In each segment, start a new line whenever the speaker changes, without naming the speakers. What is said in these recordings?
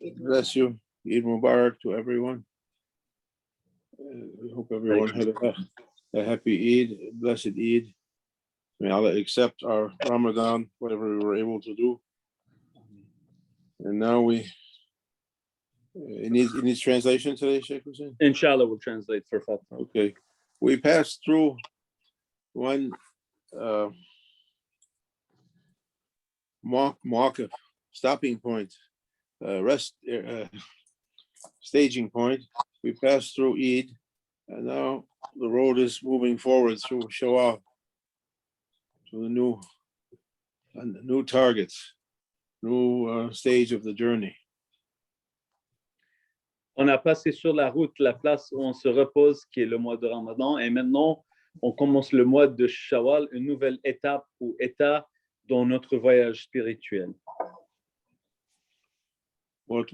Bless you. Eid Mubarak to everyone. We hope everyone had a happy Eid, a blessed Eid. May Allah accept our Ramadan, whatever we were able to do. And now it needs translation today, Sheikh Hussein?
Inshallah, we'll translate for Fatma.
Okay. We passed through one mawqif, stopping point, staging point. We passed through Eid, and now the road is moving forward through Shawwal to the new targets, new stage of the journey.
On a passé sur la route la place où on se repose, qui est le mois de Ramadan, et maintenant on commence le mois de Shawwal, une nouvelle étape ou état dans notre voyage spirituel.
What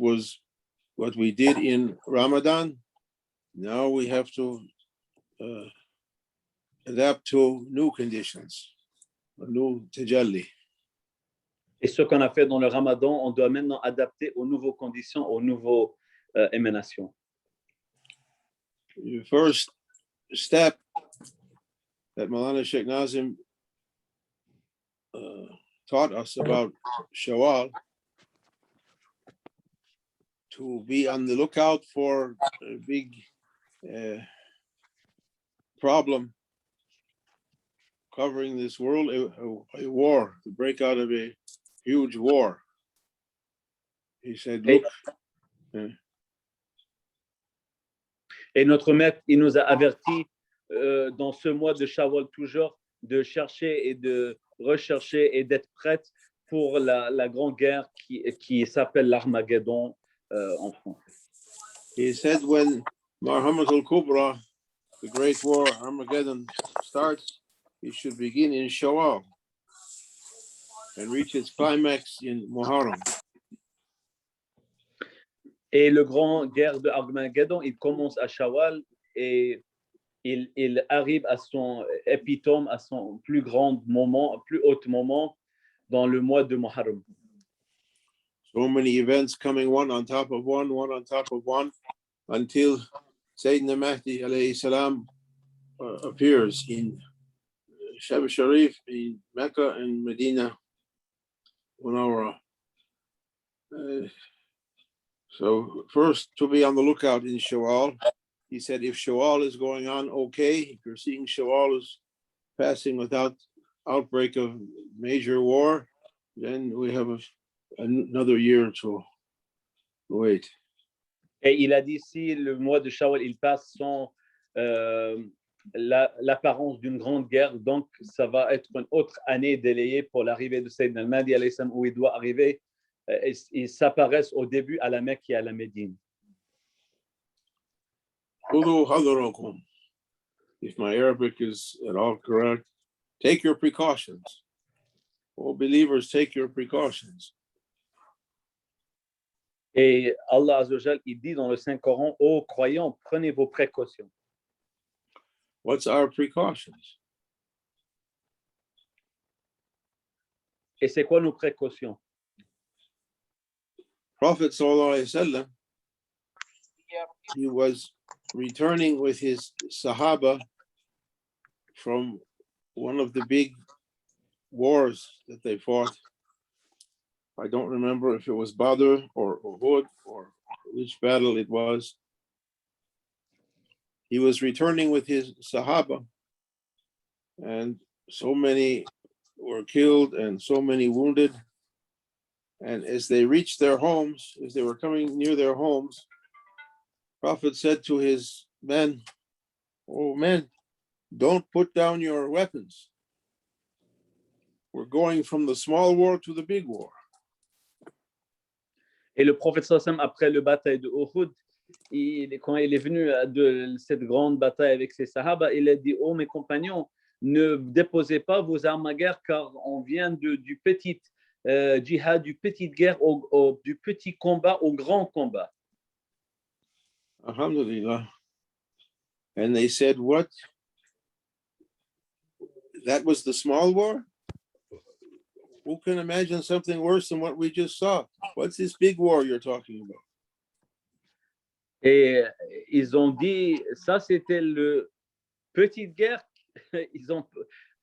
we did in Ramadan, now we have to adapt to new conditions, a new tajalli.
Et ce qu'on a fait dans le Ramadan, on doit maintenant adapter aux nouvelles conditions, aux nouvelles émanations.
The first step that Maulana Sheikh Nazim taught us about Shawwal, to be on the lookout for a big problem covering this world, a war, the breakout of a huge war. He said, look.
Et notre maître, il nous a avertis dans ce mois de Shawwal toujours de chercher et de rechercher et d'être prête pour la grande guerre qui s'appelle l'Armageddon en français.
He said when Marhamat al-Kubra, the great war, Armageddon, starts, it should begin in Shawwal and reach its climax in Muharram.
Et le grand guerre de Armageddon, il commence à Shawwal et il arrive à son épitome, à son plus grand moment, plus haut moment dans le mois de Muharram.
So many events coming one on top of one on top of one, until Sayyidina Mahdi alayhi salam appears in Shab Sharif, in Mecca and Medina Munawwara. So first, to be on the lookout in Shawwal. He said, if Shawwal is going on okay, if you're seeing Shawwal is passing without outbreak of major war, then we have another year to wait.
Et il a dit, si le mois de Shawwal, il passe sans l'apparence d'une grande guerre, donc ça va être une autre année délayée pour l'arrivée de Sayyidina al-Mahdi, où il doit arriver. Ils s'apparaissent au début à la Mecque et à la Médine.
If my Arabic is at all correct, take your precautions. All believers, take your precautions.
Et Allah Azza wa Jal, il dit dans le Saint-Coran, ô croyants, prenez vos précautions.
What's our precautions?
Et c'est quoi nos précautions?
Prophet sallallahu alaihi wasallam, he was returning with his Sahaba from one of the big wars that they fought. I don't remember if it was Badr or Uhud or which battle it was. He was returning with his Sahaba, and so many were killed and so many wounded. And as they reached their homes, as they were coming near their homes, Prophet said to his men, "Oh men, don't put down your weapons. We're going from the small war to the big war."
Et le prophète sallam, après le bataille de Uhud, quand il est venu de cette grande bataille avec ses sahaba, il a dit, oh mes compagnons, ne déposez pas vos armes à guerre, car on vient du petit djihad, du petite guerre, du petit combat au grand combat.
Alhamdulillah. And they said, what? That was the small war? who can imagine something worse than what we just saw? What's this big war you're talking about?
Et ils ont dit, ça c'était le petite guerre. Ils ont,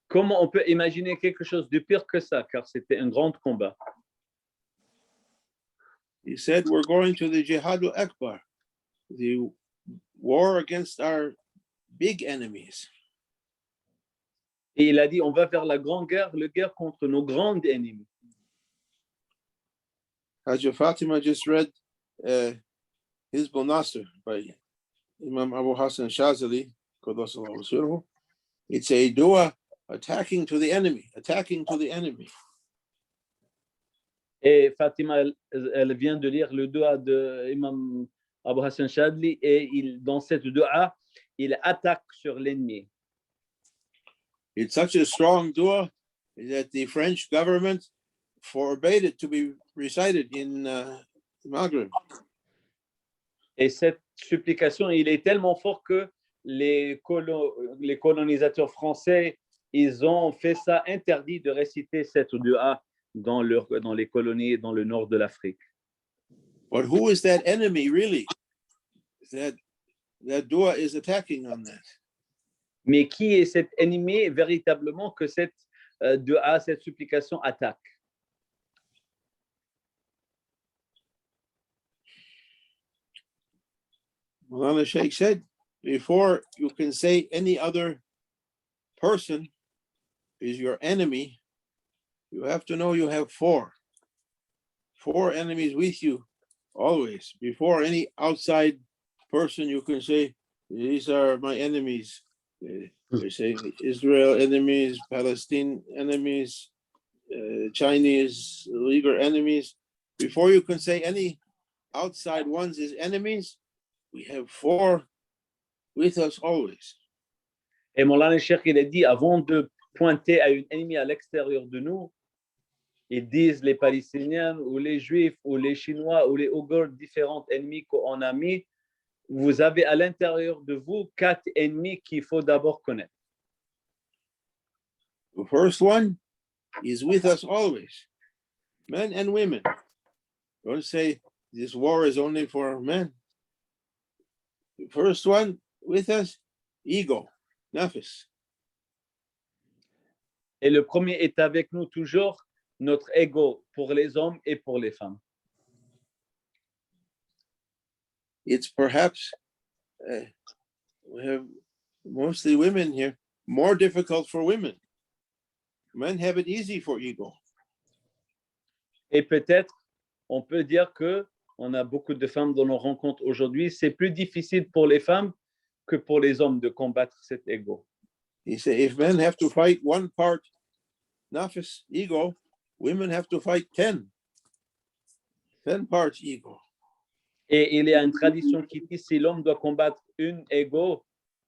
comment on peut imaginer quelque chose de pire que ça, car c'était un grand combat.
He said, we're going to the Jihad al-Akbar, the war against our big enemies.
Et il a dit, on va faire la grande guerre, la guerre contre nos grands ennemis.
Hajj Fatima just read Hizb al-Nasr by Imam Abu Hassan Shazali. It's a dua attacking to the enemy.
Et Fatima, elle vient de lire le dua de Imam Abu Hassan Shadli et dans cette dua, il attaque sur l'ennemi.
It's such a strong dua that the French government forbade it to be recited in Maghreb.
Et cette supplication, il est tellement fort que les colonisateurs français, ils ont fait ça interdit de réciter cette dua dans les colonies dans le nord de l'Afrique.
But who is that enemy really? That dua is attacking on that.
Mais qui est cet ennemi véritablement que cette dua, cette supplication attaque?
Maulana Sheikh said, before you can say any other person is your enemy, you have to know you have four enemies with you always. Before any outside person you can say, these are my enemies. They say Israel enemies, Palestine enemies, Chinese Uyghur enemies. Before you can say any outside ones as enemies, we have four with us always.
Et Maulana Cheikh, il a dit, avant de pointer à un ennemi à l'extérieur de nous, ils disent les Palestiniens ou les Juifs ou les Chinois ou les Ouïghours, différents ennemis qu'on a mis, vous avez à l'intérieur de vous 4 ennemis qu'il faut d'abord connaître.
The first one is with us always, men and women. Don't say this war is only for men. The first one with us, ego, nafs.
Et le premier est avec nous toujours, notre ego pour les hommes et pour les femmes.
It's perhaps, we have mostly women here, more difficult for women. Men have it easy for ego.
Et peut-être, on peut dire que on a beaucoup de femmes dans nos rencontres aujourd'hui. C'est plus difficile pour les femmes que pour les hommes de combattre cet ego.
He said, if men have to fight one part, nafs, ego, women have to fight 10 parts ego.
Et il y a une tradition qui dit si l'homme doit combattre une ego,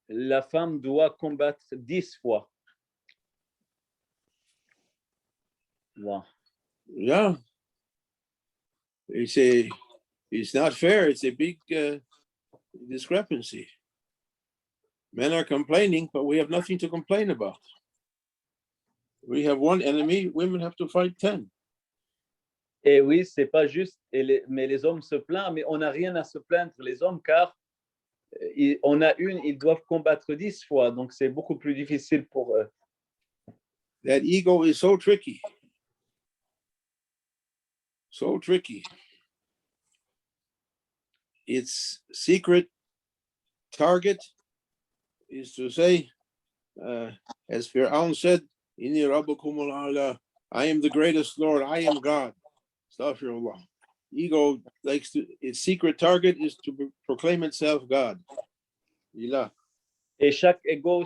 la femme doit combattre 10 fois. Wow.
Yeah. It's not fair. It's a big discrepancy. Men are complaining, but we have nothing to complain about. We have one enemy, women have to fight 10.
Et oui, c'est pas juste, mais les hommes se plaignent, mais on n'a rien à se plaindre, les hommes, car on a ils doivent combattre 10 fois, donc c'est beaucoup plus difficile pour eux.
That ego is so tricky. So tricky. Its secret target is to say, as Fir'aun said, Inni Rabbukum al-A'la, I am the greatest Lord, I am God. Astaghfirullah. Ego likes to, its secret target is to proclaim itself God. Ilah.
Et chaque ego,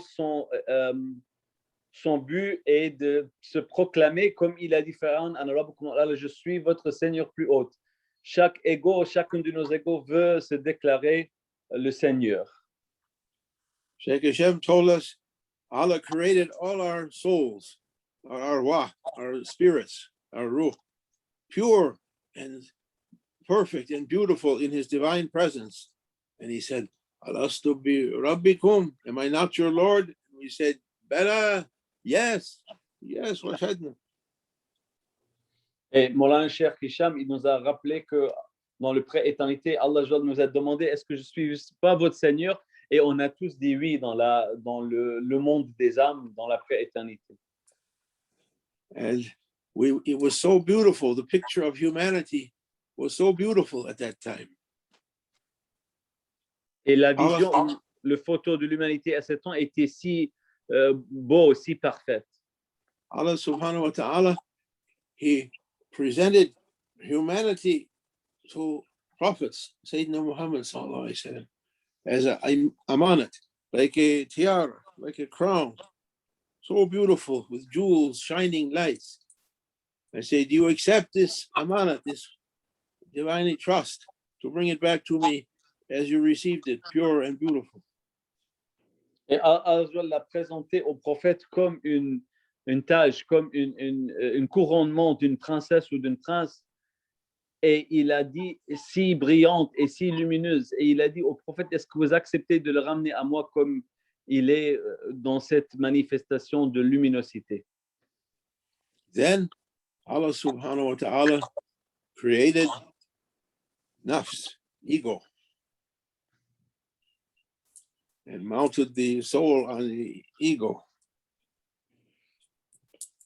son but est de se proclamer, comme il a dit Pharaon, je suis votre Seigneur plus haut. Chaque ego, chacun de nos égos veut se déclarer le Seigneur.
Sheikh Hashem told us Allah created all our souls, our arwah, our spirits, our ruh, pure and perfect and beautiful in his divine presence. And he said, Alastu bi Rabbikum, am I not your Lord? And we said, Bala, yes, washadna.
Et Moulana Cheikh Hicham, il nous a rappelé que dans le pré-éternité, Allah nous a demandé est-ce que je suis pas votre Seigneur? Et on a tous dit oui dans le monde des âmes, dans la pré-éternité.
And it was so beautiful. The picture of humanity was so beautiful at that time.
Et la vision, le photo de l'humanité à ce temps était si beau, si parfaite.
Allah subhanahu wa ta'ala, he presented humanity to prophets, Sayyidina Muhammad sallallahu alaihi wasallam, as a amanat, like a tiara, like a crown, so beautiful with jewels, shining lights. I say, do you accept this amanat, this divine trust, to bring it back to me as you received it, pure and beautiful?
Et Allah l'a présenté au prophète comme une tâche, comme une couronnement d'une princesse ou d'un prince. Et il a dit si brillante et si lumineuse. Et il a dit au prophète, est-ce que vous acceptez de le ramener à moi comme il est dans cette manifestation de luminosité?
Then Allah subhanahu wa ta'ala created nafs, ego, and mounted the soul on the ego.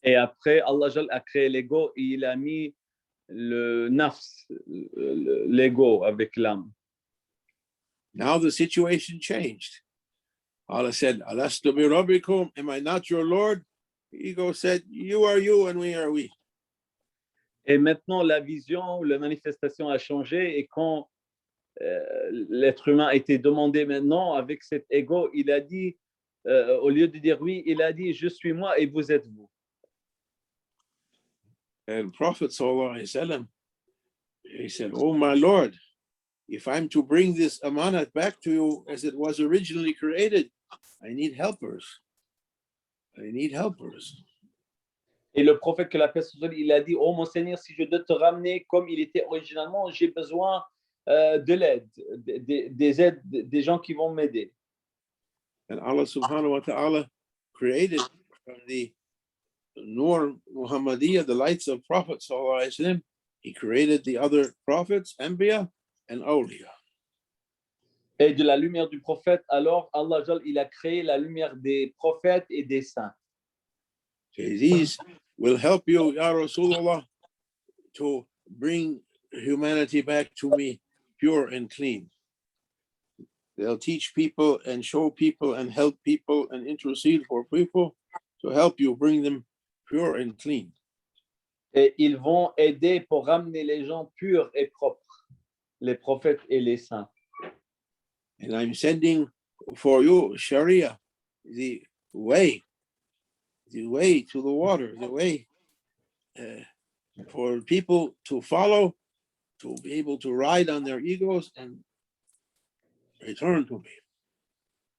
Et après, Allah a créé l'ego et il a mis le nafs, l'ego avec l'âme.
Now the situation changed. Allah said, Alastu bi rabbikum, am I not your Lord? The ego said, you are you and we are we.
Et maintenant, la vision, la manifestation a changé et quand l'être humain a été demandé maintenant avec cet ego, il a dit, au lieu de dire oui, il a dit, je suis moi et vous êtes vous.
And Prophet sallallahu alaihi wasallam, he said, oh my Lord, if I'm to bring this amanat back to you as it was originally created, I need helpers. I need helpers.
Et le prophète que la paix soit sur lui, il a dit, oh mon Seigneur, si je dois te ramener comme il était originalement, j'ai besoin de l'aide, des aides, des gens qui vont m'aider.
And Allah subhanahu wa ta'ala created from the Nur Muhammadiyah, the lights of Prophet sallallahu alaihi wasallam, he created the other prophets, Anbiya and Awliya.
Et de la lumière du prophète, alors Allah, il a créé la lumière des prophètes et des saints.
Okay, these will help you, Ya Rasulullah, to bring humanity back to me pure and clean. They'll teach people and show people and help people and intercede for people to help you bring them pure and clean.
Et ils vont aider pour ramener les gens purs et propres, les prophètes et les saints.
And I'm sending for you Sharia, the way to the water, the way for people to follow, to be able to ride on their egos and return to me.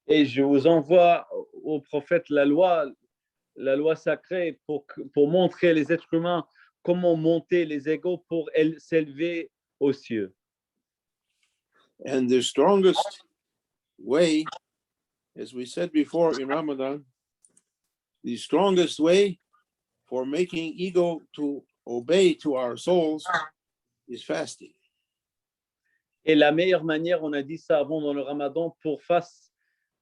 Et je vous envoie au prophète la loi sacrée pour montrer les êtres humains comment monter les égos pour s'élever aux cieux.
And the strongest way, as we said before in Ramadan, the strongest way for making ego to obey to our souls is fasting.
Et la meilleure manière, on a dit ça avant dans le Ramadan, pour faire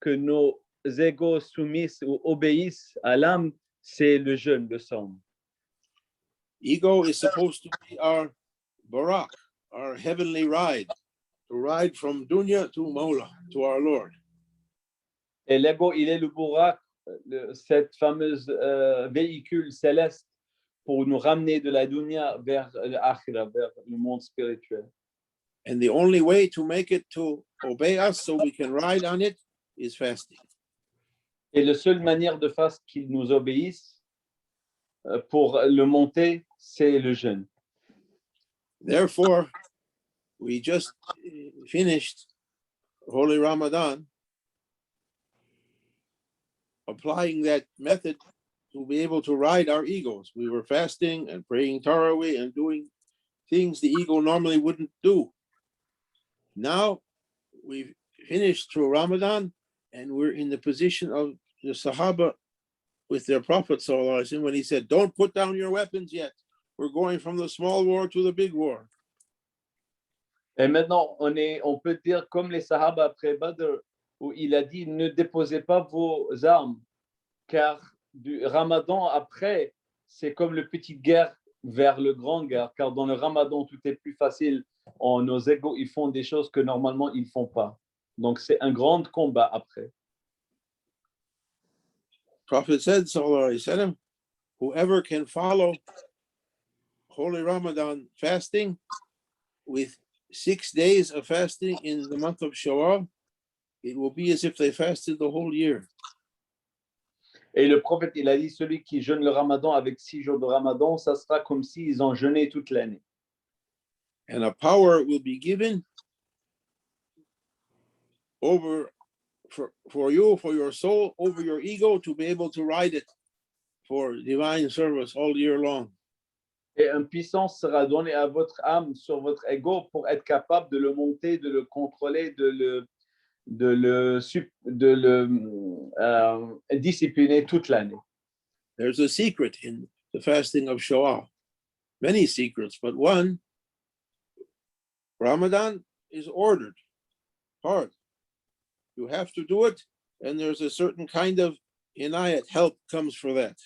que nos égos soumis ou obéissent à l'âme, c'est le jeûne, le somme.
Ego is supposed to be our barak, our heavenly ride, to ride from dunya to Mawla, to our Lord.
Et l'ego, il est le burak, cette fameuse véhicule céleste pour nous ramener de la dunya vers l'akhira, vers le monde spirituel.
And the only way to make it to obey us so we can ride on it is fasting.
Et la seule manière de faire qu'il nous obéisse pour le monter, c'est le jeûne.
Therefore, we just finished Holy Ramadan, applying that method to be able to ride our egos. We were fasting and praying Taraweeh and doing things the ego normally wouldn't do. Now we've finished through Ramadan and we're in the position of the Sahaba with their Prophet ﷺ when he said, don't put down your weapons yet. we're going from the small war to the big war.
Et maintenant, on peut dire comme les Sahaba après Badr, où il a dit ne déposez pas vos armes, car du Ramadan après, c'est comme le petite guerre vers le grand guerre, car dans le Ramadan, tout est plus facile. Nos égos, ils font des choses que normalement, ils ne font pas. Donc, c'est un grand combat après.
Prophet said, sallallahu alaihi wasallam, whoever can follow Holy Ramadan fasting with 6 days of fasting in the month of Shawwal, it will be as if they fasted the whole year.
Et le prophète, il a dit, celui qui jeûne le Ramadan avec 6 jours de Ramadan, ça sera comme s'ils ont jeûné toute l'année.
And a power will be given over for you, for your soul, over your ego, to be able to ride it for divine service all year long.
Et une puissance sera donnée à votre âme sur votre ego pour être capable de le monter, de le contrôler, de le discipliner toute l'année.
There's a secret in the fasting of Shawwal. Many secrets, but one, Ramadan is ordered hard. You have to do it, and there's a certain kind of inayat, help comes for that.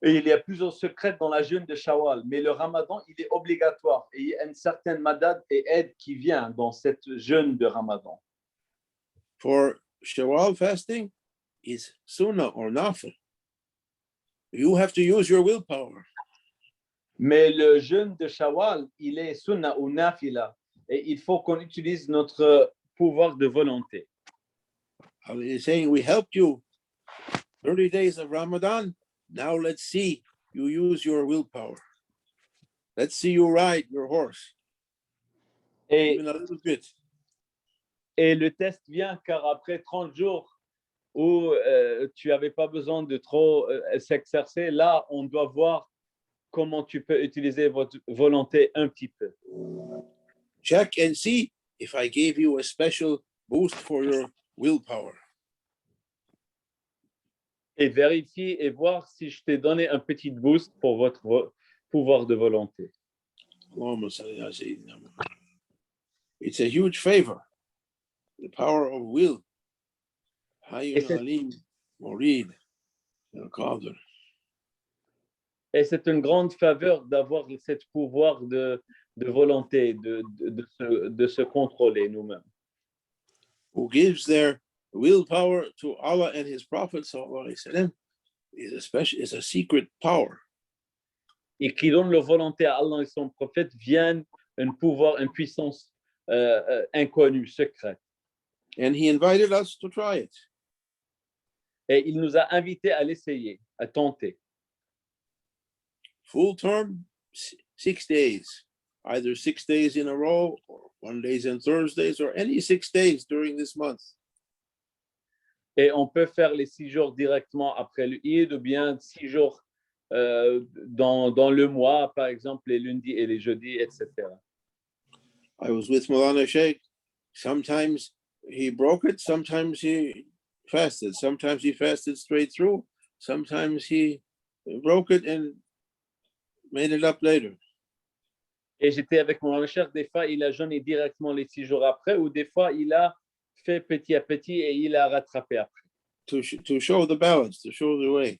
Et il y a plusieurs secrets dans la jeûne de Shawwal, mais le Ramadan, il est obligatoire. Et il y a une certaine madad et aide qui vient dans cette jeûne de Ramadan.
For Shawwal fasting is sunnah or nafil. You have to use your willpower.
Mais le jeûne de Shawwal, il est sunnah ou nafila. Et il faut qu'on utilise notre pouvoir de volonté.
He's saying, we helped you 30 days of Ramadan. Now let's see you use your willpower. Let's see you ride your horse. Even a little bit.
Et le test vient car après 30 jours où tu n'avais pas besoin de trop s'exercer, là, on doit voir comment tu peux utiliser votre volonté un petit peu.
Check and see if I gave you a special boost for your willpower.
Et vérifier et voir si je t'ai donné un petit boost pour votre pouvoir de volonté.
It's a huge favor, the power of will.
Et c'est une grande faveur d'avoir ce pouvoir de volonté, de se contrôler nous-mêmes.
Who gives their willpower to Allah and His Prophet is a secret power.
Et qui donne la volonté à Allah et son prophète viennent un pouvoir, une puissance inconnue, secrète.
And He invited us to try it.
Et il nous a invités à l'essayer, à tenter.
Full term, 6 days, either 6 days in a row, or 1 day and Thursdays, or any 6 days during this month.
Et on peut faire les 6 jours directement après le Eid ou bien 6 jours dans le mois, par exemple les lundis et les jeudis, etc.
I was with Maulana Sheikh. Sometimes he broke it, sometimes he fasted. Sometimes he fasted straight through. Sometimes he broke it and made it up later.
Et j'étais avec Maulana Sheikh, des fois il a jeûné directement les 6 jours après, ou des fois il a fait petit à petit et il a rattrapé après.
To show the balance, to show the way.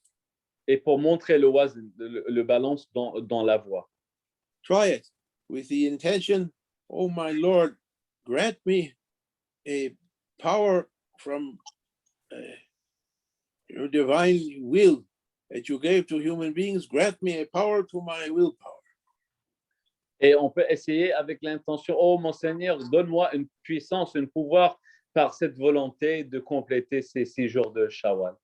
Et pour montrer le balance dans la voie.
Try it with the intention, oh my Lord, grant me a power from your divine will that you gave to human beings. Grant me a power to my willpower.
Et on peut essayer avec l'intention, oh mon Seigneur, donne-moi une puissance, un pouvoir par cette volonté de compléter ces 6 jours de Shawwal.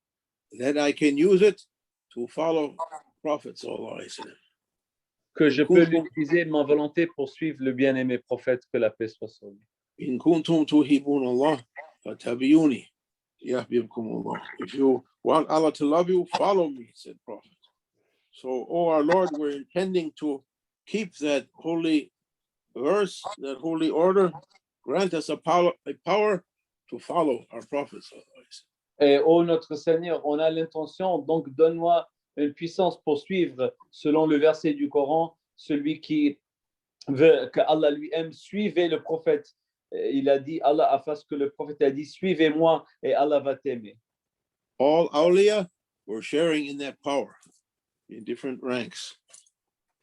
That I can use it to follow prophets.
Que je peux l'utiliser, ma volonté, pour suivre le bien-aimé prophète, que la paix soit sur lui.
In kuntum tuhibun Allah, fatabiyuni yahbibkum Allah. If you want Allah to love you, follow me, said Prophet. So, oh our Lord, we're intending to keep that holy verse, that holy order. Grant us a power to follow our prophets.
Et oh notre Seigneur, on a l'intention, donc donne-moi une puissance pour suivre, selon le verset du Coran, celui qui veut que Allah lui aime, suivez le prophète. Il a dit, Allah a fait ce que le prophète a dit, suivez-moi et Allah va t'aimer.
All awliya were sharing in that power in different ranks.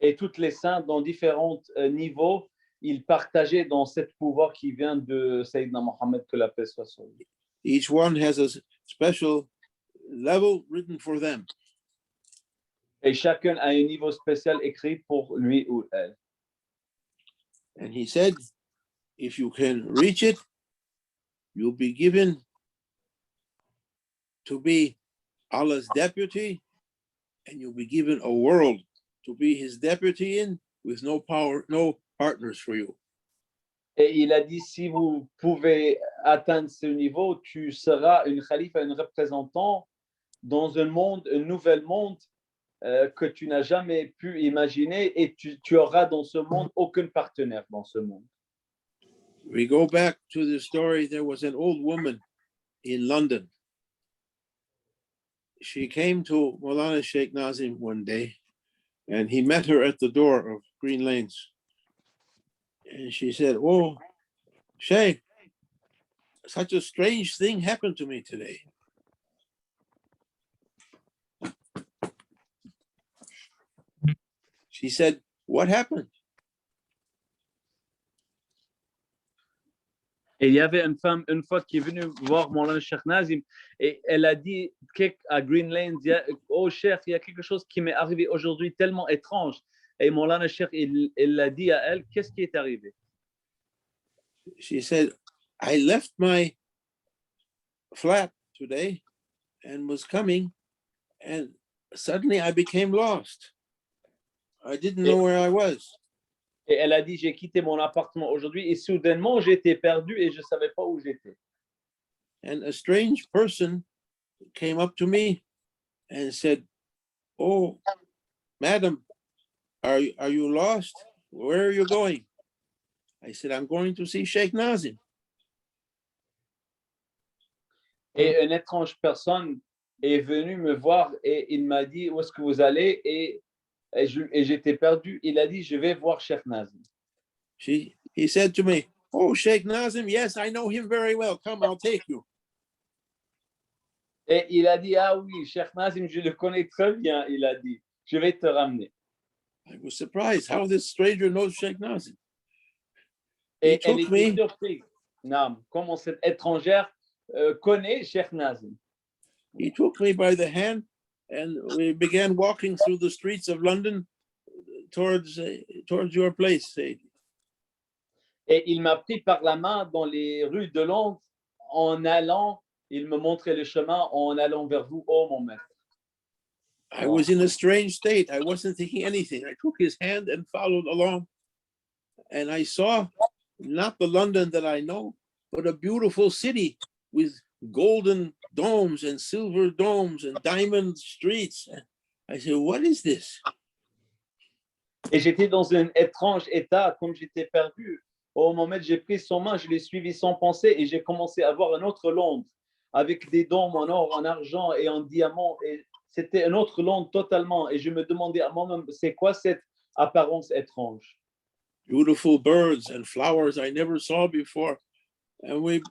Et toutes les saints, dans différents niveaux, ils partageaient dans ce pouvoir qui vient de Sayyidina Mohammed, que la paix soit sur lui.
Each one has a special level written for them.
Et chacun a un niveau spécial écrit pour lui ou elle.
And he said, if you can reach it, you'll be given to be Allah's deputy, and you'll be given a world to be his deputy in, with no power, no partners for you.
Et il a dit, si vous pouvez atteindre ce niveau, tu seras une khalifa, un représentant dans un monde, un nouvel monde que tu n'as jamais pu imaginer, et tu auras dans ce monde aucun partenaire dans ce monde.
We go back to the story. There was an old woman in London. She came to Maulana Sheikh Nazim one day, and he met her at the door of Green Lanes. And she said, "Oh, Sheikh, such a strange thing happened to me today." She said, "What happened?"
Et il y avait une femme, une fois, qui est venue voir Maulana Sheikh Nazim, et elle a dit à Green Lanes, oh Cheikh, il y a quelque chose qui m'est arrivé aujourd'hui tellement étrange. Et Maulana Sheikh, il a dit à elle, qu'est-ce qui est arrivé?
She said, "I left my flat today and was coming, and suddenly I became lost. I didn't know where I was."
Et elle a dit, j'ai quitté mon appartement aujourd'hui et soudainement, j'étais perdu et je ne savais pas où j'étais.
And a strange person came up to me and said, "Oh, madam, are you lost? Where are you going?" I said, "I'm going to see Sheikh Nazim."
Et une étrange personne est venue me voir et il m'a dit, où est-ce que vous allez? Et j'étais perdu. Il a dit, je vais voir Sheikh Nazim.
He said to me, "Oh, Sheikh Nazim, yes, I know him very well. Come, I'll take you."
Et il a dit, ah oui, Sheikh Nazim, je le connais très bien. Il a dit, je vais te ramener.
I was surprised how this stranger knows Sheikh Nazim.
Et elle était surprise. Non, comment cette étrangère connaît Sheikh Nazim.
He took me by the hand and we began walking through the streets of London towards your place.
Et il m'a pris par la main dans les rues de Londres en allant, il me montrait le chemin en allant vers vous, oh mon maître.
I was in a strange state. I wasn't thinking anything. I took his hand and followed along. And I saw not the London that I know, but a beautiful city with golden domes and silver domes and diamond streets. I said, "What is this?"
Et j'étais dans un étrange état, comme j'étais perdu. Au moment où j'ai pris son main, je l'ai suivi sans penser et j'ai commencé à voir un autre Londres avec des dômes en or, en argent et en diamant. Et c'était un autre Londres totalement. Et je me demandais à moi-même, c'est quoi cette apparence étrange?
Beautiful birds and flowers I never saw before. And we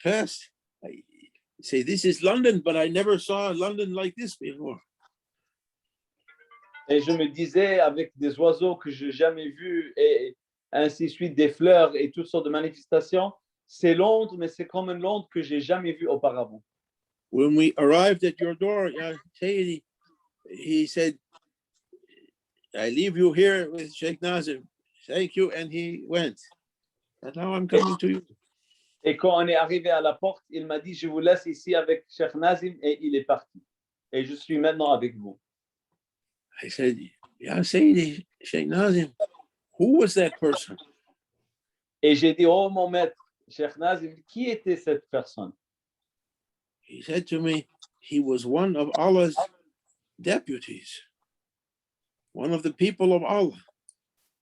passed. I say, "This is London, but I never saw London like this before."
Et je me disais, avec des oiseaux que je n'ai jamais vus, et ainsi de suite, des fleurs et toutes sortes de manifestations, c'est Londres, mais c'est comme un Londres que je n'ai jamais vu auparavant.
When we arrived at your door, Sayyidi, he said, "I leave you here with Sheikh Nazim. Thank you." And he went. And now I'm coming to you.
Et quand on est arrivé à la porte, il m'a dit, je vous laisse ici avec Sheikh Nazim, et il est parti. Et je suis maintenant avec vous.
I said, "Ya Sayyidi, Sheikh Nazim, who was that person?"
Et j'ai dit, oh mon maître, Sheikh Nazim, qui était cette personne?
He said to me, he was one of Allah's deputies, one of the people of Allah.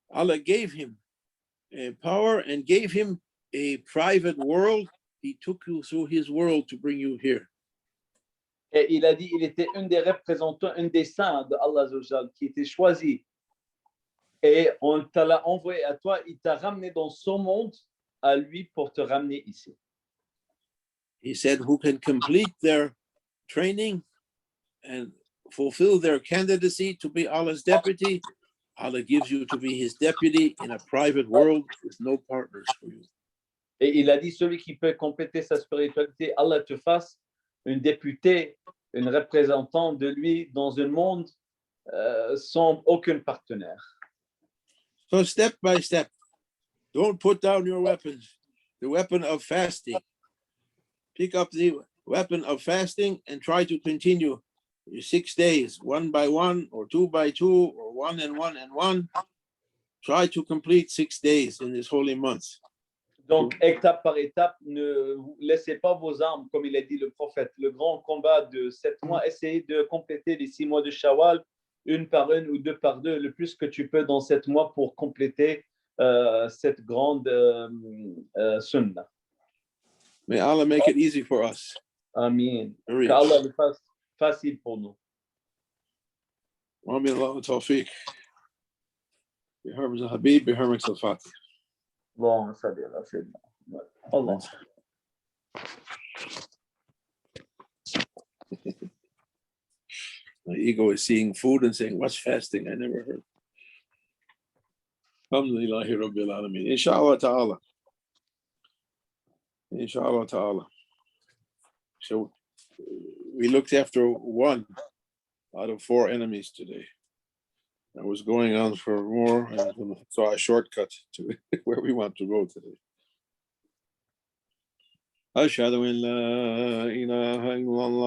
Allah gave him a power and gave him a private world. He took you through his world to bring you here.
Et il a dit, il était un des représentants, un des saints de Allah Azza wa Jal, qui était choisi. Et on t'a l'a envoyé à toi, il t'a ramené dans son monde à lui pour te ramener ici.
He said, who can complete their training and fulfill their candidacy to be Allah's deputy, Allah gives you to be his deputy in a private world with no partners for you.
Et il a dit, celui qui peut compléter sa spiritualité, Allah te fasse une députée, une représentante de lui dans un monde sans aucun partenaire.
So step by step, don't put down your weapons. The weapon of fasting. Pick up the weapon of fasting and try to continue your 6 days, 1 by 1 or 2 by 2 or 1 and 1 and 1. Try to complete 6 days in this holy month.
Donc, étape par étape, ne laissez pas vos armes, comme il a dit le prophète. Le grand combat de 7 mois, essayez de compléter les 6 mois de Shawwal, une par une ou deux par deux, le plus que tu peux dans 7 mois pour compléter cette grande sunnah.
May Allah make it easy for us.
Amin.
Very
Qu'Allah le fasse facile pour nous.
ومن الله التوفيق بحرمة الحبيب بحرمة الفاتحة.
اللهم صل على سيدنا Allah.
My ego is seeing food and saying, what's fasting? I never heard. Alhamdulillahi Rabbil Alameen. Inshallah ta'ala. Inshallah ta'ala. So we looked after 1 out of 4 enemies today. I was going on for more and saw a shortcut to where we want to go today. أشهد أن لا إله إلا الله